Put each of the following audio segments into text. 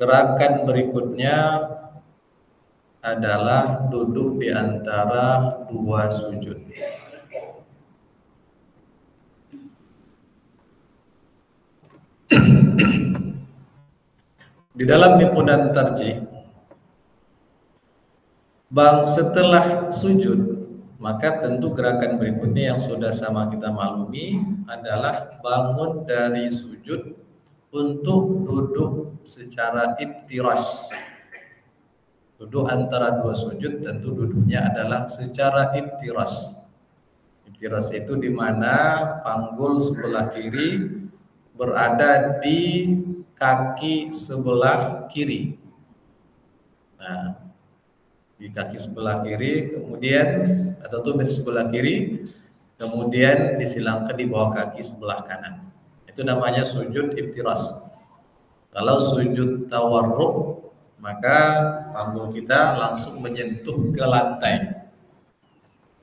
Gerakan berikutnya adalah duduk di antara dua sujud. Di dalam himpunan tarjih, setelah sujud, maka tentu gerakan berikutnya yang sudah sama kita maklumi adalah bangun dari sujud untuk duduk secara iftirash. Duduk antara dua sujud tentu duduknya adalah secara iftirash. Iftirash itu di mana panggul sebelah kiri berada di kaki sebelah kiri. Nah, di kaki sebelah kiri, kemudian atau tumit sebelah kiri, kemudian disilangkan di bawah kaki sebelah kanan. Itu namanya sujud iftirash. Kalau sujud tawarruk, maka panggul kita langsung menyentuh ke lantai.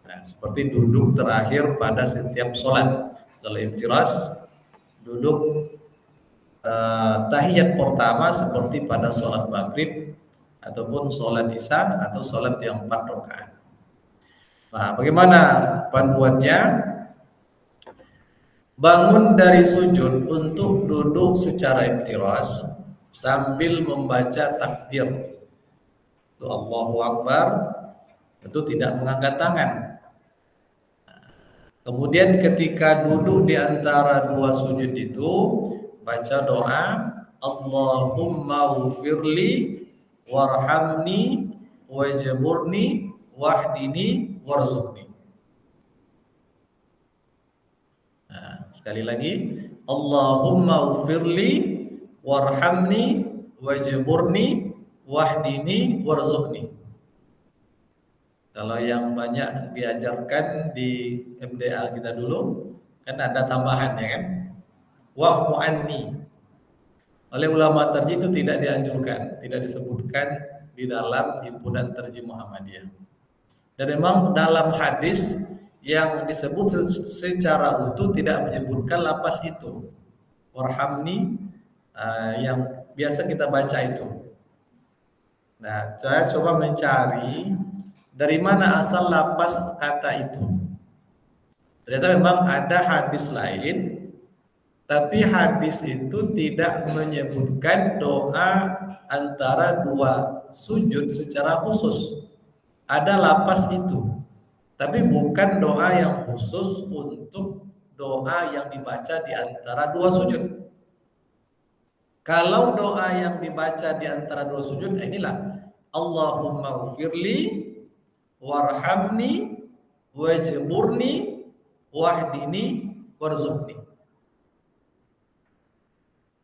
Nah, seperti duduk terakhir pada setiap sholat. Kalau iftirash, duduk tahiyat pertama seperti pada sholat maghrib ataupun sholat isya atau sholat yang 4 rakaat. Nah, bagaimana panduannya? Bangun dari sujud untuk duduk secara iftirash sambil membaca takbir. Itu Allahu Akbar, itu tidak mengangkat tangan. Kemudian ketika duduk di antara dua sujud itu, baca doa Allahumma ghfirli warhamni wajburni wahdini warzuqni. Nah, sekali lagi Allahumma ghfirli warhamni wajburni wahdini warzuqni. Kalau yang banyak diajarkan di MDA kita dulu kan ada tambahannya kan, wa'fu anni. Oleh ulama tarjih itu tidak dianjurkan, tidak disebutkan di dalam himpunan tarjih Muhammadiyah. Dan memang dalam hadis yang disebut secara utuh tidak menyebutkan lapas itu, warhamni, yang biasa kita baca itu. Nah, saya coba mencari dari mana asal lapas kata itu. Ternyata memang ada hadis lain, tapi hadis itu tidak menyebutkan doa antara dua sujud secara khusus. Ada lapas itu, tapi bukan doa yang khusus untuk doa yang dibaca di antara dua sujud. Kalau doa yang dibaca di antara dua sujud, inilah Allahumma ghfirli warhamni wajburni wahdini warzuqni.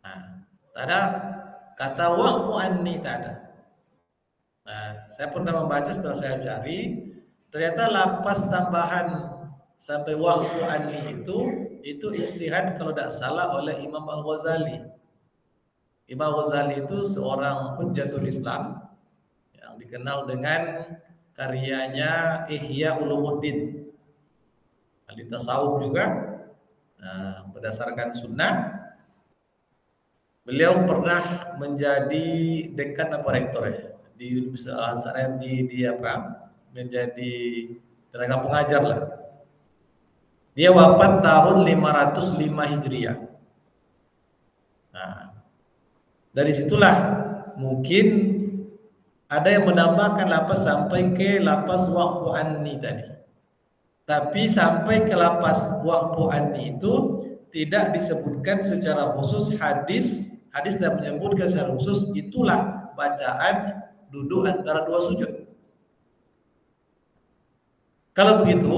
Nah, tak ada kata wa'fu anni, tak ada. Nah, saya pernah membaca, setelah saya cari, ternyata lapas tambahan sampai wa'fu anni itu ijtihad kalau tidak salah oleh Imam Al-Ghazali. Imam Al-Ghazali itu seorang hujjatul Islam yang dikenal dengan karyanya Ihya Ulumuddin, ahli tasawuf juga. Nah, berdasarkan sunnah, beliau pernah menjadi dekan apa rektor ya di Universitas Al-Azhar, di apa, menjadi tenaga pengajar lah. Dia wafat tahun 505 Hijriah. Nah, dari situlah mungkin ada yang menambahkan lapas sampai ke lapas wa'fu anni tadi. Tapi sampai ke lapas wa'fu anni itu tidak disebutkan secara khusus. Hadis tidak menyebutkan secara khusus itulah bacaan duduk antara dua sujud. Kalau begitu,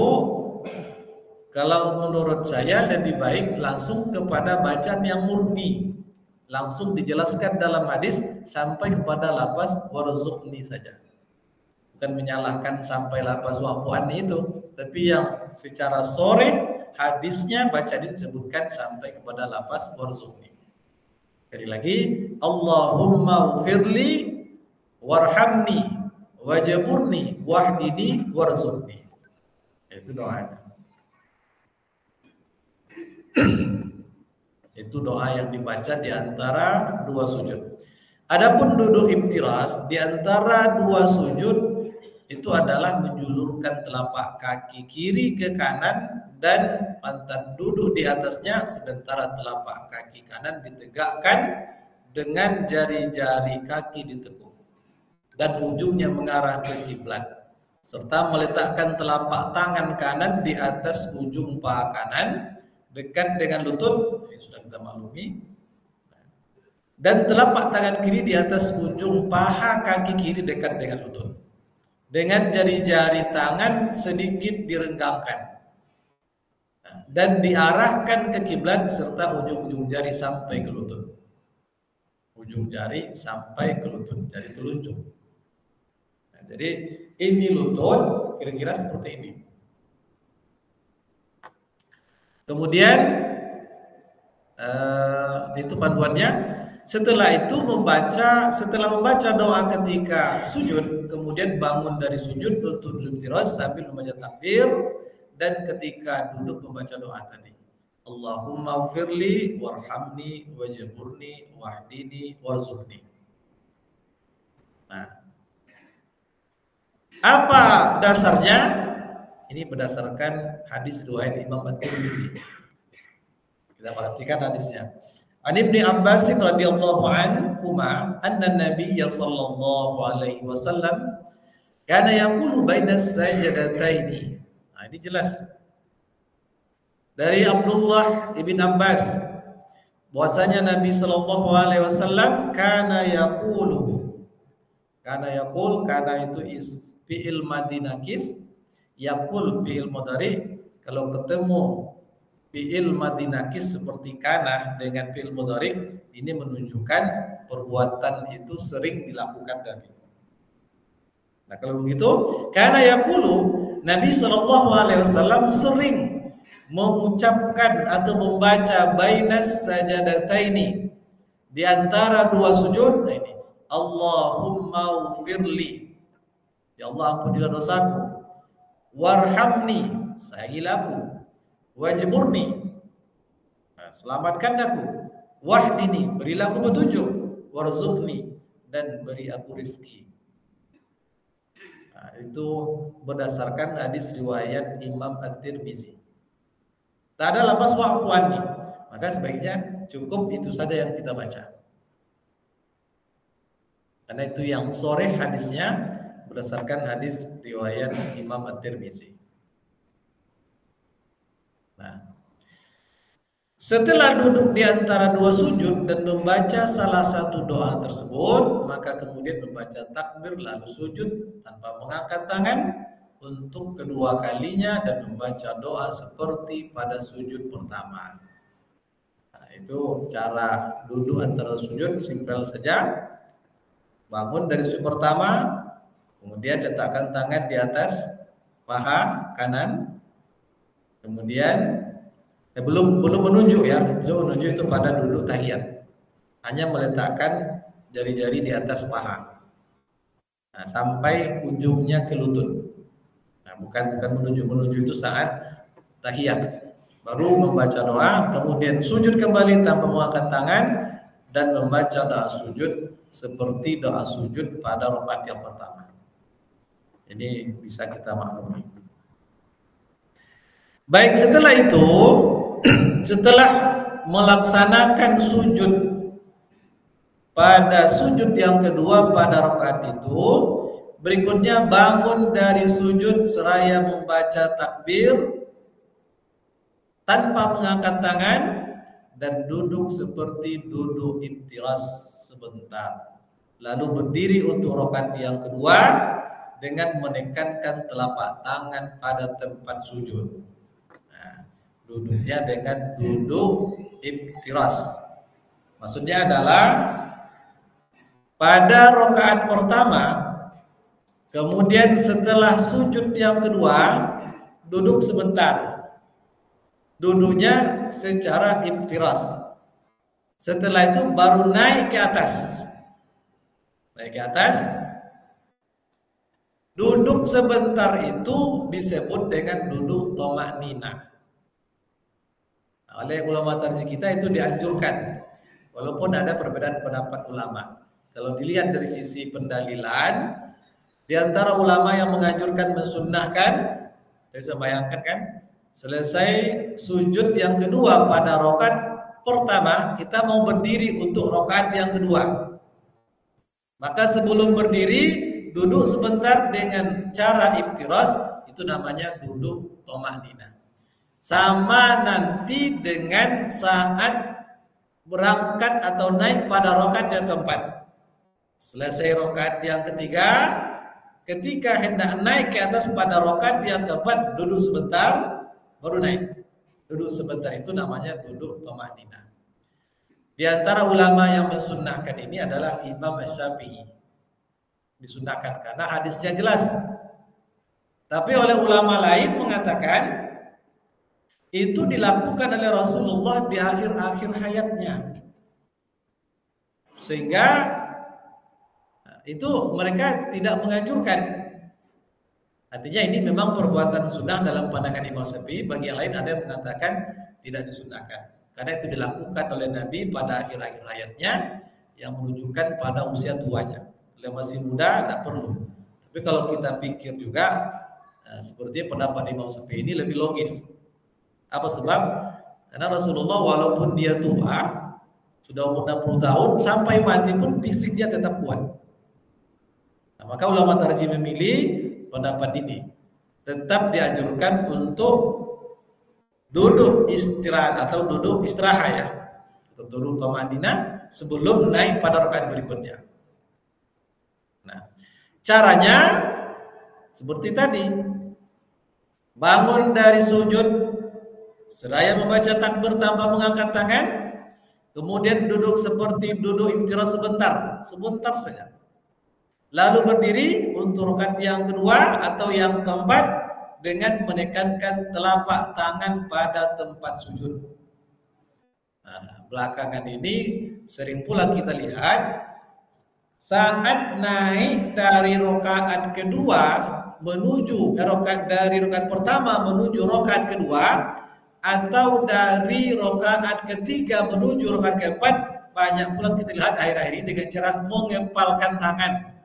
kalau menurut saya lebih baik langsung kepada bacaan yang murni, langsung dijelaskan dalam hadis sampai kepada lapas warzuqni saja. Bukan menyalahkan sampai lapas wa'fu anni itu, tapi yang secara sore hadisnya bacaan ini disebutkan sampai kepada lapas warzuqni. Sekali lagi, Allahumma ghfirli warhamni wajburni wahdini warzuqni. Itu doanya. Itu doa yang dibaca di antara dua sujud. Adapun duduk iftiras di antara dua sujud itu adalah menjulurkan telapak kaki kiri ke kanan dan pantat duduk di atasnya, sementara telapak kaki kanan ditegakkan dengan jari-jari kaki ditekuk dan ujungnya mengarah ke kiblat, serta meletakkan telapak tangan kanan di atas ujung paha kanan dekat dengan lutut, yang sudah kita maklumi, dan telapak tangan kiri di atas ujung paha kaki kiri dekat dengan lutut, dengan jari-jari tangan sedikit direnggangkan dan diarahkan ke kiblat, serta ujung-ujung jari sampai ke lutut. Ujung jari sampai ke lutut, jari telunjuk. Nah, jadi ini lutut kira-kira seperti ini. Kemudian itu panduannya. Setelah itu setelah membaca doa ketika sujud, kemudian bangun dari sujud untuk duduk tiras sambil membaca takbir, dan ketika duduk membaca doa tadi. Allahumma ufirli warhamni wajburni wahdini warzuqni. Nah, apa dasarnya? Ini berdasarkan hadis riwayat Imam At-Tirmizi. Kita perhatikan hadisnya. An Ibnu Abbas radhiyallahu anhuma anna Nabiyya sallallahu alaihi wasallam kana yaqulu baina sajdataini. Nah, ini jelas. Dari Abdullah ibn Abbas bahwasanya Nabi sallallahu alaihi wasallam kana yaqul, kana itu fi'il madhi nakis, yaqul fi'il mudhari. Kalau ketemu fi'il madhi nakis seperti kana dengan fi'il mudhari, ini menunjukkan perbuatan itu sering dilakukan Nabi. Nah, kalau begitu, kana yaqulu, Nabi sallallahu alaihi wasallam sering mengucapkan atau membaca bainas sajadataini, di antara dua sujud. Nah, ini Allahumma ufirli, ya Allah ampunilah dosaku, warhamni, sayangilah aku, wajburni, selamatkan aku, wahdini, berilah aku petunjuk, warzuqni, dan beri aku rezeki. Nah, itu berdasarkan hadis riwayat Imam At-Tirmizi. Tak ada lapas wa'fu anni, maka sebaiknya cukup itu saja yang kita baca, karena itu yang sore hadisnya berdasarkan hadis riwayat Imam At-Tirmizi. Nah, setelah duduk di antara dua sujud dan membaca salah satu doa tersebut, maka kemudian membaca takbir lalu sujud tanpa mengangkat tangan untuk kedua kalinya dan membaca doa seperti pada sujud pertama. Nah, itu cara duduk antara sujud, simpel saja. Bangun dari sujud pertama, kemudian letakkan tangan di atas paha kanan, kemudian belum menunjuk ya, belum menunjuk itu pada duduk tahiyat, hanya meletakkan jari-jari di atas paha, nah, sampai ujungnya ke lutut. Nah, bukan menunjuk itu saat tahiyat, baru membaca doa, kemudian sujud kembali tanpa mengangkat tangan dan membaca doa sujud seperti doa sujud pada rakaat yang pertama. Ini bisa kita maklumi. Baik, setelah itu, setelah melaksanakan sujud pada sujud yang kedua pada rakaat itu, berikutnya bangun dari sujud seraya membaca takbir tanpa mengangkat tangan dan duduk seperti duduk iftiras sebentar, lalu berdiri untuk rakaat yang kedua dengan menekankan telapak tangan pada tempat sujud. Nah, duduknya dengan duduk iftiras. Maksudnya adalah pada rakaat pertama, kemudian setelah sujud yang kedua duduk sebentar. Duduknya secara iftiras. Setelah itu baru naik ke atas. Naik ke atas. Duduk sebentar itu disebut dengan duduk tomaknina. Oleh ulama tarjih kita itu dianjurkan, walaupun ada perbedaan pendapat ulama. Kalau dilihat dari sisi pendalilan, di antara ulama yang menganjurkan mensunnahkan, saya bisa bayangkan kan, selesai sujud yang kedua pada rokaat pertama, kita mau berdiri untuk rokaat yang kedua. Maka sebelum berdiri, duduk sebentar dengan cara iftiras, itu namanya duduk thama'ninah. Sama nanti dengan saat berangkat atau naik pada rokaat yang keempat. Selesai rokaat yang ketiga, ketika hendak naik ke atas pada rokaat yang keempat, duduk sebentar, baru naik. Duduk sebentar itu namanya duduk thama'ninah. Di antara ulama yang mensunnahkan ini adalah Imam Syafi'i. Disunnahkan karena hadisnya jelas. Tapi oleh ulama lain mengatakan itu dilakukan oleh Rasulullah di akhir-akhir hayatnya. Sehingga itu mereka tidak menganjurkan. Artinya ini memang perbuatan sunnah dalam pandangan Imam Syafi'i. Bagi yang lain ada yang mengatakan tidak disunnahkan. Karena itu dilakukan oleh Nabi pada akhir-akhir hayatnya yang menunjukkan pada usia tuanya. Kalau masih muda tidak perlu. Tapi kalau kita pikir juga sepertinya pendapat Imam Syafi'i ini lebih logis. Apa sebab? Karena Rasulullah walaupun dia tua, sudah umur 60 tahun, sampai mati pun fisiknya tetap kuat. Nah, maka ulama tarjih memilih pendapat ini. Tetap dianjurkan untuk duduk istirahat atau duduk istirahat ya, atau duduk thama'ninah sebelum naik pada rakaat berikutnya. Nah, caranya seperti tadi, bangun dari sujud seraya membaca takbir tanpa mengangkat tangan, kemudian duduk seperti duduk iftiras sebentar saja. Lalu berdiri untuk rakaat yang kedua atau yang keempat dengan menekankan telapak tangan pada tempat sujud. Nah, belakangan ini sering pula kita lihat saat naik dari rakaat kedua menuju dari rakaat pertama menuju rakaat kedua atau dari rakaat ketiga menuju rakaat keempat, banyak pula kita lihat akhir-akhir ini dengan cara mengepalkan tangan.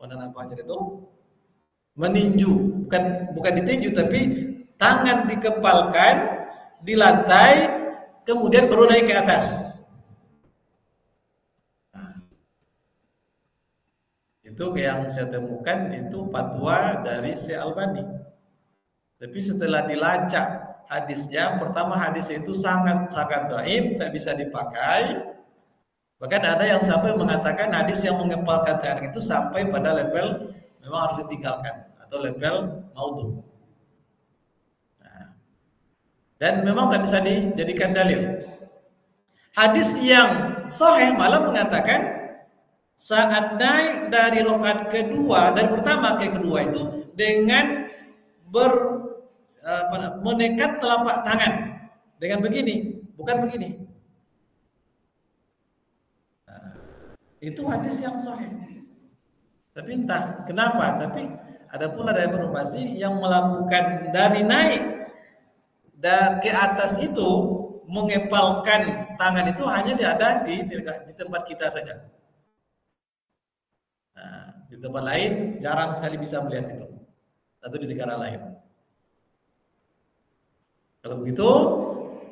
Apa aja itu? Meninju, bukan ditinju tapi tangan dikepalkan di lantai kemudian baru naik ke atas. Nah, itu yang saya temukan itu fatwa dari Syekh Albani. Tapi setelah dilacak hadisnya, pertama hadis itu sangat dhaif, tak bisa dipakai. Bahkan ada yang sampai mengatakan hadis yang mengepalkan tangan itu sampai pada level memang harus ditinggalkan atau level maudhu. Nah, dan memang tak bisa dijadikan dalil. Hadis yang sahih malah mengatakan saat naik dari rakaat kedua, dari pertama ke kedua itu dengan menekan telapak tangan dengan begini, bukan begini. Nah, itu hadis yang sahih. Tapi entah kenapa, tapi ada pula dari informasi yang melakukan dari naik dan ke atas itu mengepalkan tangan itu hanya ada di tempat kita saja. Nah, di tempat lain jarang sekali bisa melihat itu, atau di negara lain. Kalau begitu,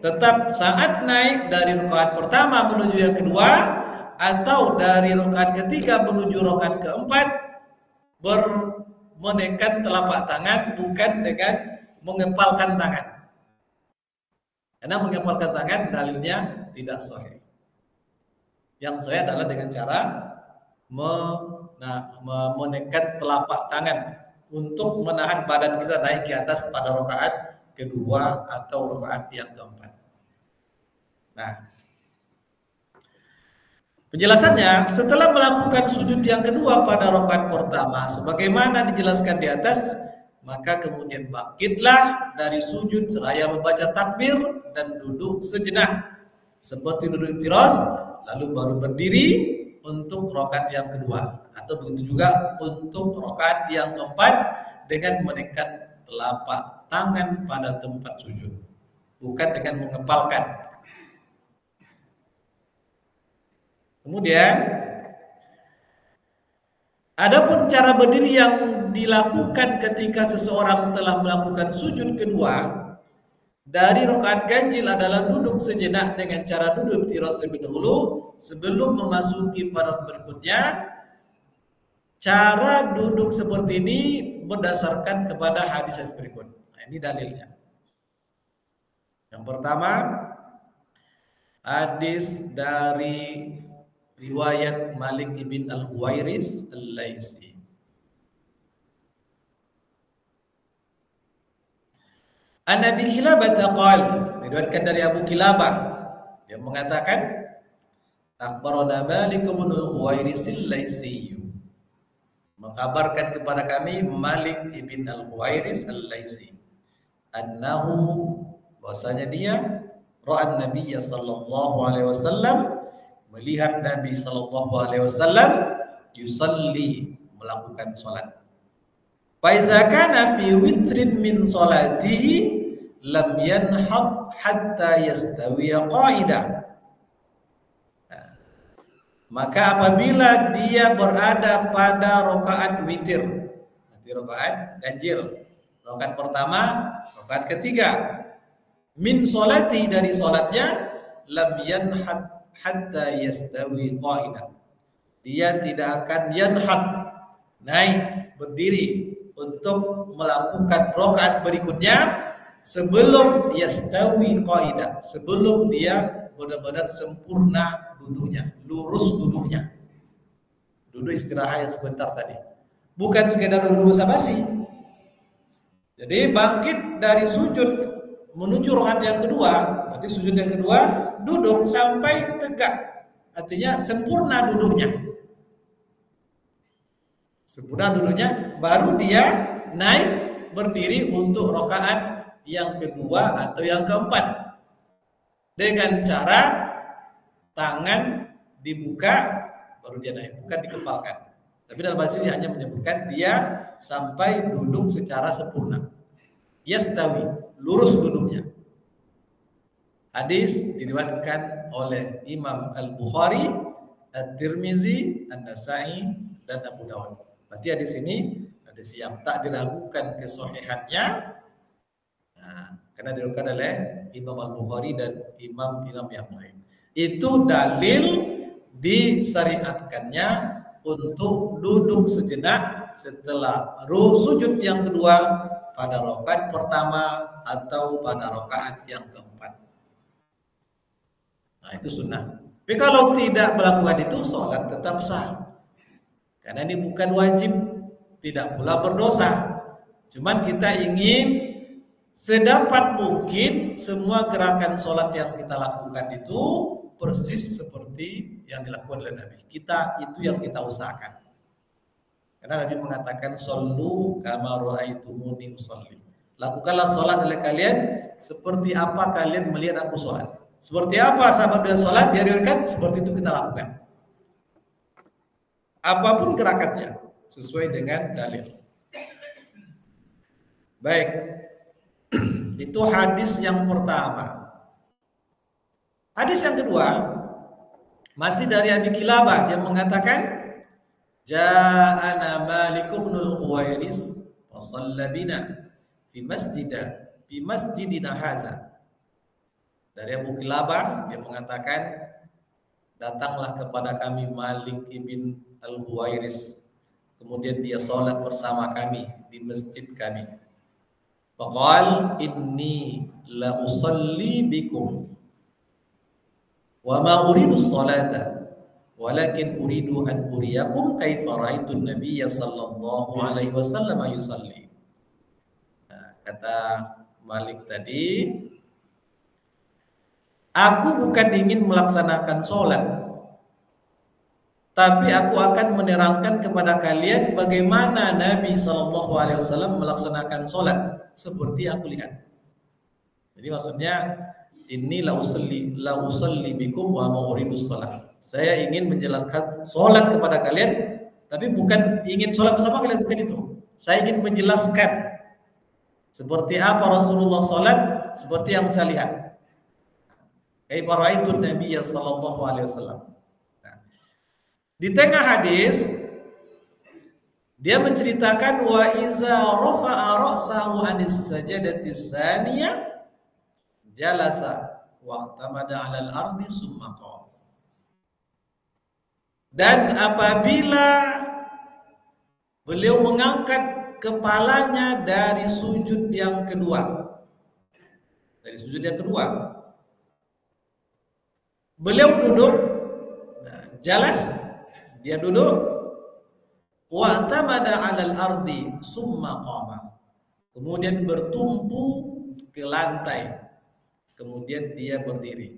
tetap saat naik dari rakaat pertama menuju yang kedua atau dari rakaat ketiga menuju rakaat keempat menekan telapak tangan, bukan dengan mengepalkan tangan. Karena mengepalkan tangan dalilnya tidak sahih. Yang sahih adalah dengan cara menekan telapak tangan untuk menahan badan kita naik ke atas pada rakaat kedua atau rakaat yang keempat. Nah, penjelasannya, setelah melakukan sujud yang kedua pada rakaat pertama sebagaimana dijelaskan di atas, maka kemudian bangkitlah dari sujud seraya membaca takbir dan duduk sejenak seperti duduk tiros, lalu baru berdiri untuk rakaat yang kedua, atau begitu juga untuk rakaat yang keempat dengan menekan telapak tangan pada tempat sujud, bukan dengan mengepalkan. Kemudian Adapun cara berdiri yang dilakukan ketika seseorang telah melakukan sujud kedua dari rakaat ganjil adalah duduk sejenak dengan cara duduk tiras terlebih dahulu sebelum memasuki pada berikutnya. Cara duduk seperti ini berdasarkan kepada hadis berikut. Nah, ini dalilnya. Yang pertama, hadis dari riwayat Malik ibn al-Huwairis al-Laisi. An Abi Kilabah taqal, diriwayatkan dari Abu Kilabah, dia mengatakan, akhbarana Malik ibn al-Huwairis al-Laisi, mengkabarkan kepada kami Malik ibn al-Huwairis al-Laisi, annahu, bahwasanya dia ra'an Nabi sallallahu alaihi wasallam, melihat Nabi sallallahu alaihi wasallam yusalli, melakukan salat. Fa iza kana fi witrin min salatihi lam yanhad hatta yastawi qa'idah. Maka apabila dia berada pada rakaat witir, nanti rakaat ganjil, rakaat pertama, rakaat ketiga, min salati, dari salatnya, lam yanhad hatta yastawi qa'idah, dia tidak akan yanhad, naik berdiri untuk melakukan rakaat berikutnya sebelum yastawi qa'idah, sebelum dia benar-benar sempurna duduknya, lurus duduknya. Duduk istirahat sebentar tadi, bukan sekedar duduk basa-basi. Jadi bangkit dari sujud menuju rakaat yang kedua, berarti sujud yang kedua duduk sampai tegak, artinya sempurna duduknya. Sempurna duduknya, baru dia naik berdiri untuk rakaat yang kedua atau yang keempat dengan cara tangan dibuka, baru dia naik, bukan dikepalkan. Tapi dalam bahasa ini hanya menyebutkan dia sampai duduk secara sempurna, yastawi, lurus duduknya. Hadis diriwayatkan oleh Imam Al-Bukhari, At-Tirmizi, An-Nasai, dan Abu Dawud. Berarti hadis ini hadis yang tak diragukan kesahihannya, karena diriwayatkan oleh Imam Al-Bukhari dan imam-imam yang lain. Itu dalil disyariatkannya untuk duduk sejenak setelah sujud yang kedua pada rakaat pertama atau pada rakaat yang keempat. Nah, itu sunnah. Tapi kalau tidak melakukan itu, sholat tetap sah. Karena ini bukan wajib, tidak pula berdosa. Cuman kita ingin sedapat mungkin semua gerakan sholat yang kita lakukan itu persis seperti yang dilakukan oleh Nabi. Kita itu yang kita usahakan. Karena Nabi mengatakan, "Shollu kama ra'aitumuni usolli." Lakukanlah sholat oleh kalian seperti apa kalian melihat aku sholat. Seperti apa sahabat dia sholat, dia riwayatkan, seperti itu kita lakukan. Apapun gerakannya, sesuai dengan dalil. Baik, itu hadis yang pertama. Hadis yang kedua masih dari Abi Kilabah, dia mengatakan, ja'ana Malik ibn al-Huwairis wa shalla bina fi masjidina hadza. Dari Abu Kilabah, dia mengatakan, datanglah kepada kami Malik ibn al-Huwairis, kemudian dia sholat bersama kami di masjid kami. Faqal inni la usalli bikum wa ma uridu sholata walakin uridu an uriyakum kaifa ra'aitu an-nabiyya sallallahu alaihi wasallam yusalli. Nah, kata Malik tadi, aku bukan ingin melaksanakan sholat, tapi aku akan menerangkan kepada kalian bagaimana Nabi sallallahu alaihi wasallam melaksanakan sholat seperti aku lihat. Jadi maksudnya, inni la usalli bikum wa ma uridu shalah. Saya ingin menjelaskan sholat kepada kalian, tapi bukan ingin sholat bersama kalian, bukan itu. Saya ingin menjelaskan seperti apa Rasulullah sholat, seperti yang saya lihat. Kaifa ra'aitu Nabiyya sallallahu alaihi wasallam. Di tengah hadis Dia menceritakan wa iza rafa'a ra'sahu anis sajadati tsaniyah jalasa wa tamada 'alal ardi summa qama. Dan apabila beliau mengangkat kepalanya dari sujud yang kedua, beliau duduk, jalas, dia duduk, wa tamada 'alal ardi summa qama. Kemudian bertumpu ke lantai, kemudian dia berdiri.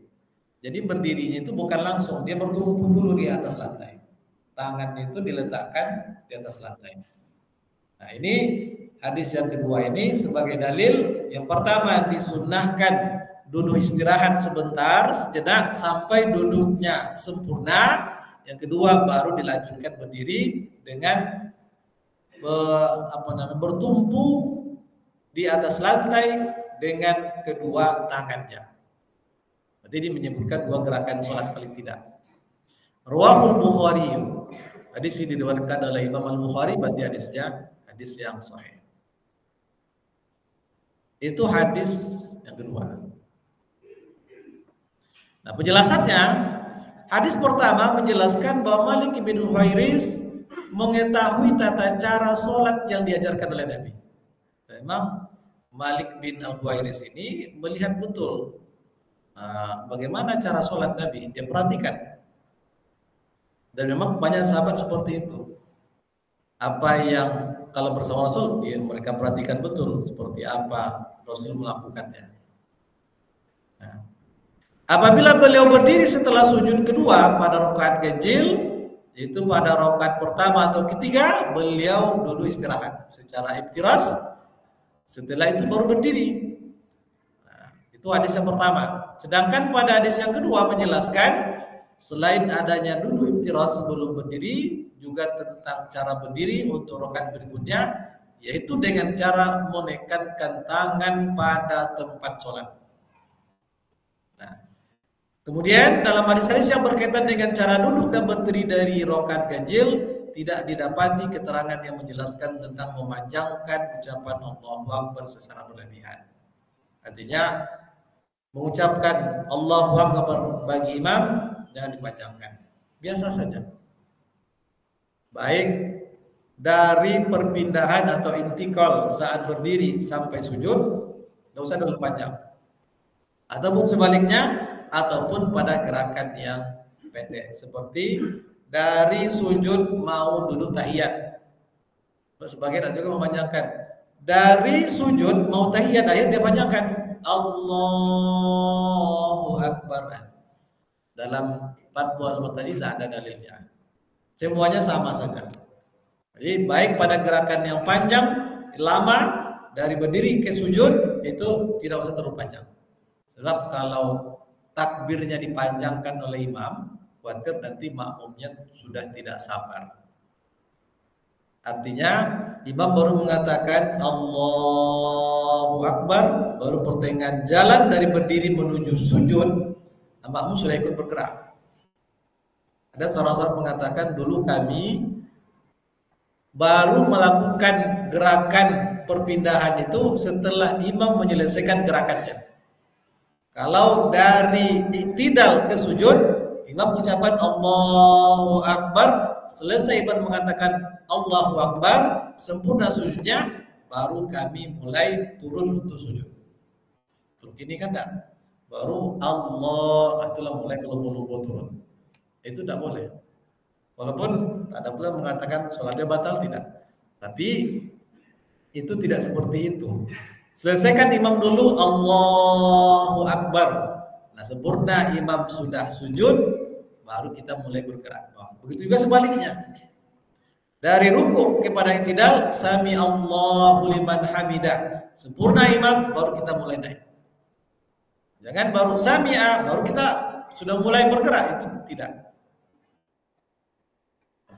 Jadi berdirinya itu bukan langsung, dia bertumpu dulu di atas lantai. Tangannya itu diletakkan di atas lantai. Nah, ini hadis yang kedua ini sebagai dalil. Yang pertama, disunnahkan duduk istirahat sebentar, sejenak sampai duduknya sempurna. Yang kedua, baru dilanjutkan berdiri dengan bertumpu di atas lantai dengan kedua tangannya. Berarti ini menyebutkan dua gerakan sholat paling tidak. Rawahul Bukhari. Hadis ini diriwayatkan oleh Imam Al-Bukhari, berarti hadisnya hadis yang sahih. Itu hadis yang kedua. Nah, penjelasannya, hadis pertama menjelaskan bahwa Malik bin Huwairis mengetahui tata cara sholat yang diajarkan oleh Nabi. Memang Malik bin Al-Huwairis ini melihat betul bagaimana cara sholat Nabi, dia perhatikan. Dan memang banyak sahabat seperti itu. Apa yang kalau bersama Rasul, mereka perhatikan betul seperti apa Rasul melakukannya. Nah, apabila beliau berdiri setelah sujud kedua pada rakaat ganjil, yaitu pada rakaat pertama atau ketiga, beliau duduk istirahat secara iftiras. Setelah itu baru berdiri. Nah, itu hadis yang pertama. Sedangkan pada hadis yang kedua menjelaskan selain adanya duduk iftiras sebelum berdiri, juga tentang cara berdiri untuk rakaat berikutnya, yaitu dengan cara menekankan tangan pada tempat sholat. Nah, kemudian dalam hadis-hadis yang berkaitan dengan cara duduk dan berdiri dari rakaat ganjil, tidak didapati keterangan yang menjelaskan tentang memanjangkan ucapan Allahu Akbar secara berlebihan. Artinya mengucapkan Allahu Akbar bagi imam jangan dipanjangkan, biasa saja. Baik dari perpindahan atau intikal saat berdiri sampai sujud, tidak usah terlalu panjang. Ataupun sebaliknya, ataupun pada gerakan yang pendek, seperti dari sujud mau duduk tahiyat. Sebagian juga memanjangkan. Dari sujud mau tahiyat, dia panjangkan Allahu Akbar. Dalam Fatwa Al-Mu'tazili tidak ada dalilnya. Semuanya sama saja. Jadi baik pada gerakan yang panjang, lama, dari berdiri ke sujud, itu tidak usah terlalu panjang. Sebab kalau takbirnya dipanjangkan oleh imam, khawatir nanti makmumnya sudah tidak sabar. Artinya imam baru mengatakan Allahu Akbar, baru pertengahan jalan dari berdiri menuju sujud, makmum sudah ikut bergerak. Ada seorang mengatakan dulu kami baru melakukan gerakan perpindahan itu setelah imam menyelesaikan gerakannya. Kalau dari i'tidal ke sujud, imam ucapan Allahu Akbar, selesai imam mengatakan Allahu Akbar, sempurna sujudnya, baru kami mulai turun untuk sujud. Kalau gini kan enggak, baru Allah itulah mulai berlumba-lumba turun. Itu tidak boleh. Walaupun tak ada pula mengatakan sholatnya batal, tidak. Tapi itu tidak seperti itu. Selesaikan imam dulu Allahu Akbar. Nah, sempurna imam sudah sujud, baru kita mulai bergerak. Begitu juga sebaliknya. Dari rukuk kepada i'tidal, sami Allahu liman hamidah. Sempurna imam, baru kita mulai naik. Jangan baru sami'a, baru kita sudah mulai bergerak, itu tidak.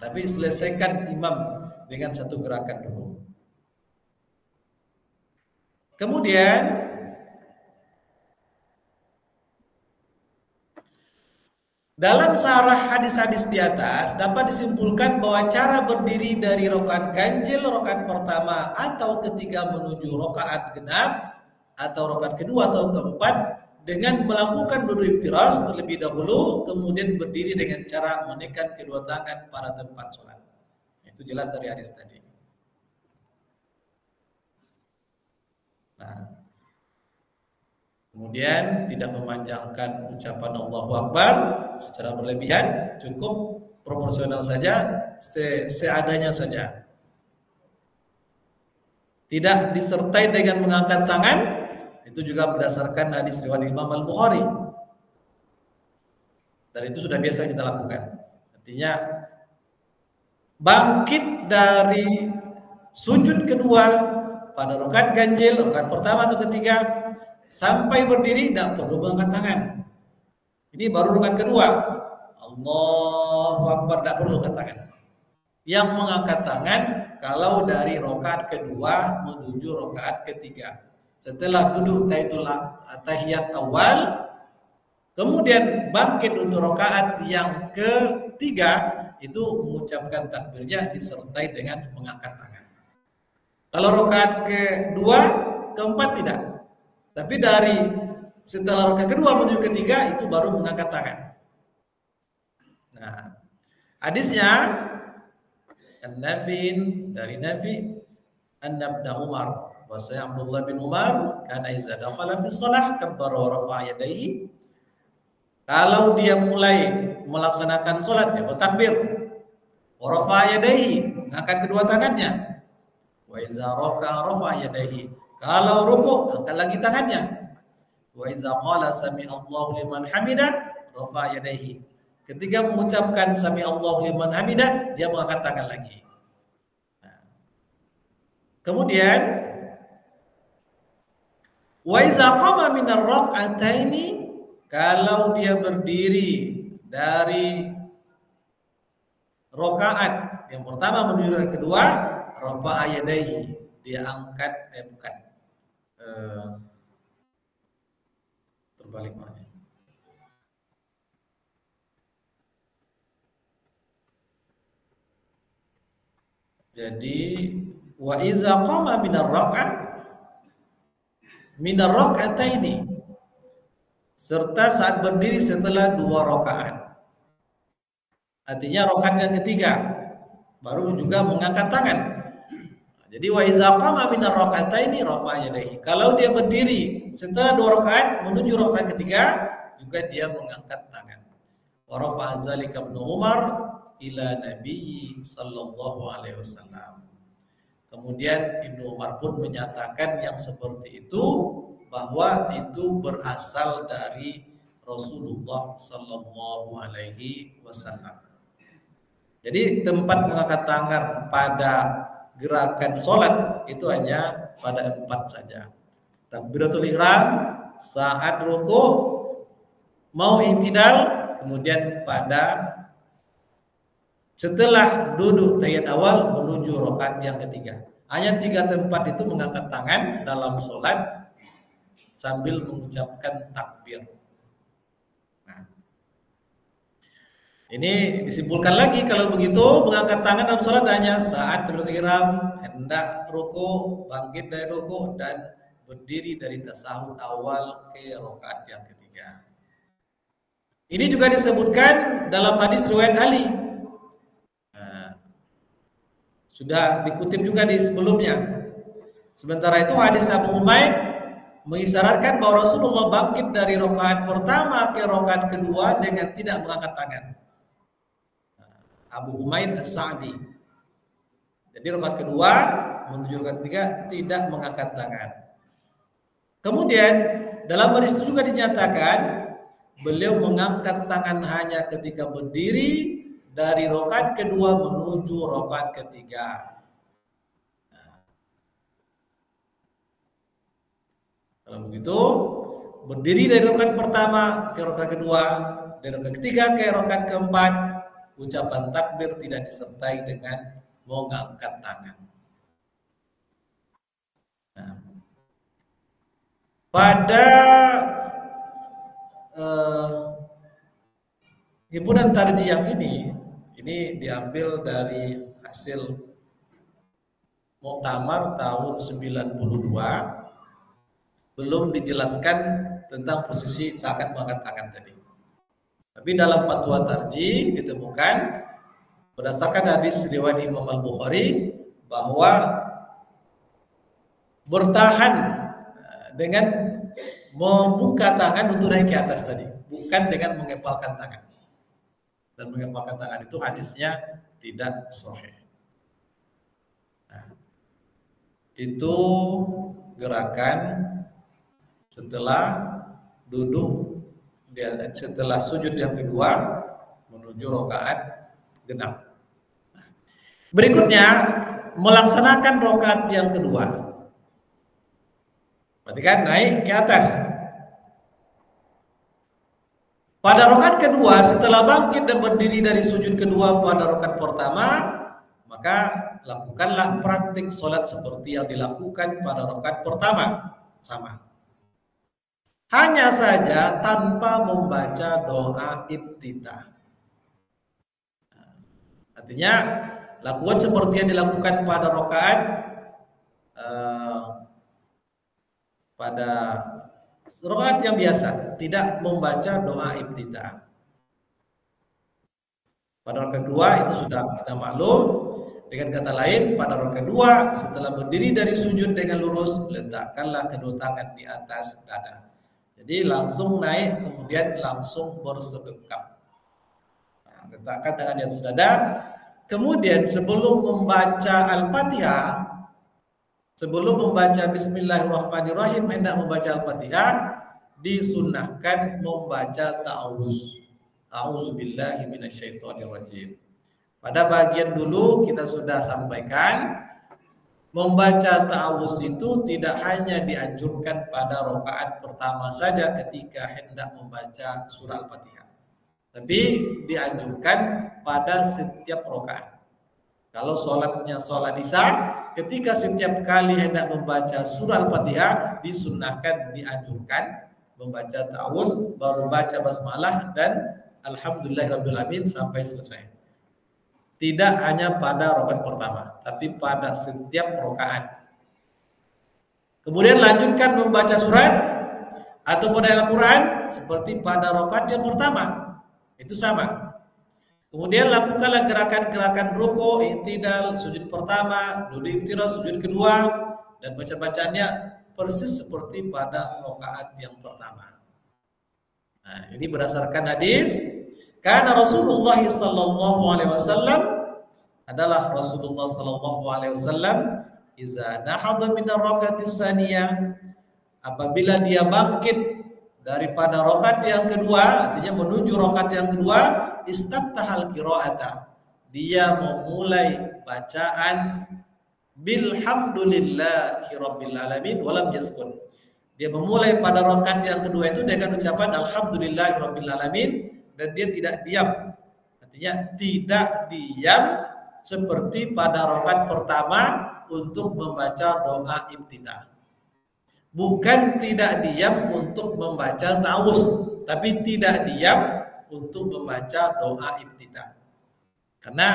Tapi selesaikan imam dengan satu gerakan dulu. Kemudian Dalam sarah hadis-hadis di atas dapat disimpulkan bahwa cara berdiri dari rakaat ganjil, rakaat pertama atau ketiga menuju rakaat genap atau rakaat kedua atau keempat dengan melakukan duduk iftiras terlebih dahulu, kemudian berdiri dengan cara menekan kedua tangan pada tempat sholat. Itu jelas dari hadis tadi. Nah, kemudian tidak memanjangkan ucapan Allahu Akbar secara berlebihan, cukup proporsional saja, seadanya saja. Tidak disertai dengan mengangkat tangan, itu juga berdasarkan hadis riwayat Imam Al-Bukhari. Dan itu sudah biasa kita lakukan. Artinya bangkit dari sujud kedua pada rakaat ganjil, rakaat pertama atau ketiga, sampai berdiri tidak perlu mengangkat tangan. Ini baru rakaat kedua. Allahu Akbar, tidak perlu angkat tangan. Yang mengangkat tangan kalau dari rakaat kedua menuju rakaat ketiga. Setelah duduk tahiyat awal, kemudian bangkit untuk rakaat yang ketiga, itu mengucapkan takbirnya disertai dengan mengangkat tangan. Kalau rakaat kedua, keempat tidak. Tapi dari setelah rakaat kedua menuju ketiga itu baru mengangkat tangan. Nah, hadisnya An-Nafin dari Nafi An-Nabda Umar, bahwasanya Abdullah bin Umar kana iza dakhala fi shalah kabbara wa rafa'a yadayhi. Kalau dia mulai melaksanakan salat dia bertakbir, wa rafa'a yadayhi, mengangkat kedua tangannya. Wa iza raka'a rafa'a yadayhi. Kalau rukuk angkat lagi tangannya. Wa iza qala sami Allahu liman hamidah rafa'a yadayhi. Ketika mengucapkan sami Allahu liman hamidah, dia mengangkat tangan lagi. Nah. Kemudian wa iza qama min ar-rak'ataini, kalau dia berdiri dari rakaat yang pertama menuju yang kedua, rafa'a yadayhi, dia angkat terbalik maknanya. Jadi wa iza qama minar rak'ataini, serta saat berdiri setelah dua rakaat. Artinya rakaat yang ketiga baru juga mengangkat tangan. Jadi wa iza qama minar rak'ataini rafa'a yadayhi. Kalau dia berdiri setelah dua rakaat menuju rakaat ketiga, juga dia mengangkat tangan. Wa rafa'a zalika Ibnu Umar ila Nabi sallallahu alaihi wasallam. Kemudian Ibnu Umar pun menyatakan yang seperti itu, bahwa itu berasal dari Rasulullah sallallahu alaihi wasallam. Jadi tempat mengangkat tangan pada gerakan sholat itu hanya pada 4 saja. Takbiratul ihram, saat ruku, mau i'tidal, kemudian pada setelah duduk tahiyat awal menuju rakaat yang ketiga. Hanya 3 tempat itu mengangkat tangan dalam sholat sambil mengucapkan takbir. Nah, ini disimpulkan lagi kalau begitu mengangkat tangan dalam sholat hanya saat takbiratul ihram, hendak ruku, bangkit dari ruku, dan berdiri dari tasahud awal ke rakaat yang ketiga. Ini juga disebutkan dalam hadis riwayat Ali. Sudah dikutip juga di sebelumnya. Sementara itu hadis Abu Humaid mengisyaratkan bahwa Rasulullah bangkit dari rakaat pertama ke rakaat kedua dengan tidak mengangkat tangan. Abu Humaid As-Sa'di. Jadi rakaat kedua menuju rakaat ketiga tidak mengangkat tangan. Kemudian dalam hadis itu juga dinyatakan beliau mengangkat tangan hanya ketika berdiri dari rakaat kedua menuju rakaat ketiga. Nah, kalau begitu berdiri dari rakaat pertama ke rakaat kedua, dari rakaat ketiga ke rakaat keempat, ucapan takbir tidak disertai dengan mengangkat tangan. Nah, pada Himpunan tarjiyah ini diambil dari hasil Muktamar tahun 92, belum dijelaskan tentang posisi saat mengangkat tangan tadi. Tapi dalam fatwa tarjih ditemukan berdasarkan hadis riwayat Imam Al-Bukhari bahwa bertahan dengan membuka tangan untuk naik ke atas tadi, bukan dengan mengepalkan tangan. Dan mengepalkan tangan itu hadisnya tidak sahih. Nah, itu gerakan setelah duduk, setelah sujud yang kedua menuju rakaat genap. Berikutnya melaksanakan rakaat yang kedua. Berarti kan naik ke atas. Pada rakaat kedua setelah bangkit dan berdiri dari sujud kedua pada rakaat pertama, maka lakukanlah praktik sholat seperti yang dilakukan pada rakaat pertama, sama. Hanya saja tanpa membaca doa iftitah. Artinya lakukan seperti yang dilakukan pada rakaat pada rakaat yang biasa, tidak membaca doa iftitah. Pada rakaat kedua itu sudah kita maklum. Dengan kata lain, pada rakaat kedua setelah berdiri dari sujud dengan lurus, letakkanlah kedua tangan di atas dada. Jadi langsung naik, kemudian langsung bersedekap. Nah, letakkan tangan di atas dada. Kemudian sebelum membaca Al-Fatihah, sebelum membaca Bismillahirrahmanirrahim, hendak membaca Al-Fatihah, disunnahkan membaca ta'awuz. A'udzubillahi minasyaitonirrajim. Pada bagian dulu kita sudah sampaikan, membaca ta'awuz itu tidak hanya dianjurkan pada rakaat pertama saja ketika hendak membaca surah Al-Fatihah, tapi dianjurkan pada setiap rakaat. Kalau sholatnya sholat isya, ketika setiap kali hendak membaca surah Al-Fatihah, disunnahkan, dianjurkan membaca ta'awuz, baru baca basmalah dan alhamdulillahirabbil alamin sampai selesai. Tidak hanya pada rakaat pertama, tapi pada setiap rakaat. Kemudian lanjutkan membaca surat atau pada Al-Quran seperti pada rakaat yang pertama. Itu sama. Kemudian lakukanlah gerakan-gerakan ruku, i'tidal, sujud pertama, duduk iftiras, sujud kedua, dan baca-bacaannya persis seperti pada rakaat yang pertama. Nah, ini berdasarkan hadis. Karena Rasulullah sallallahu alaihi wasallam adalah Rasulullah sallallahu alaihi wasallam iza nahadha min ar-rakaati tsaniyah, apabila dia bangkit daripada rakaat yang kedua, artinya menuju rakaat yang kedua, istaftahal qiraata, dia memulai bacaan bilhamdulillahi rabbil alamin walam yaskun. Dia memulai pada rakaat yang kedua itu dengan ucapan alhamdulillahi rabbil alamin, dan dia tidak diam. Artinya tidak diam seperti pada rakaat pertama untuk membaca doa iftitah. Bukan tidak diam untuk membaca ta'awuz, tapi tidak diam untuk membaca doa iftitah. Karena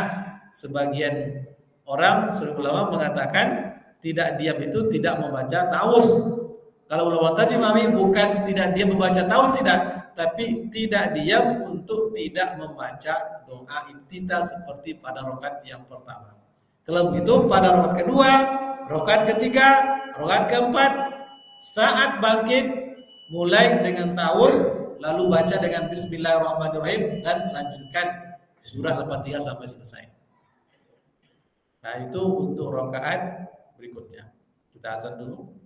sebagian orang, ulama mengatakan tidak diam itu tidak membaca ta'awuz. Kalau ulama tadi memahami bukan tidak diam membaca ta'awuz, tidak, tapi tidak diam untuk tidak membaca doa iftitah seperti pada rakaat yang pertama. Kalau begitu pada rakaat kedua, rakaat ketiga, rakaat keempat, saat bangkit mulai dengan ta'awuz, lalu baca dengan Bismillahirrahmanirrahim dan lanjutkan surah Al-Fatihah sampai selesai. Nah, itu untuk rakaat berikutnya. Kita azan dulu.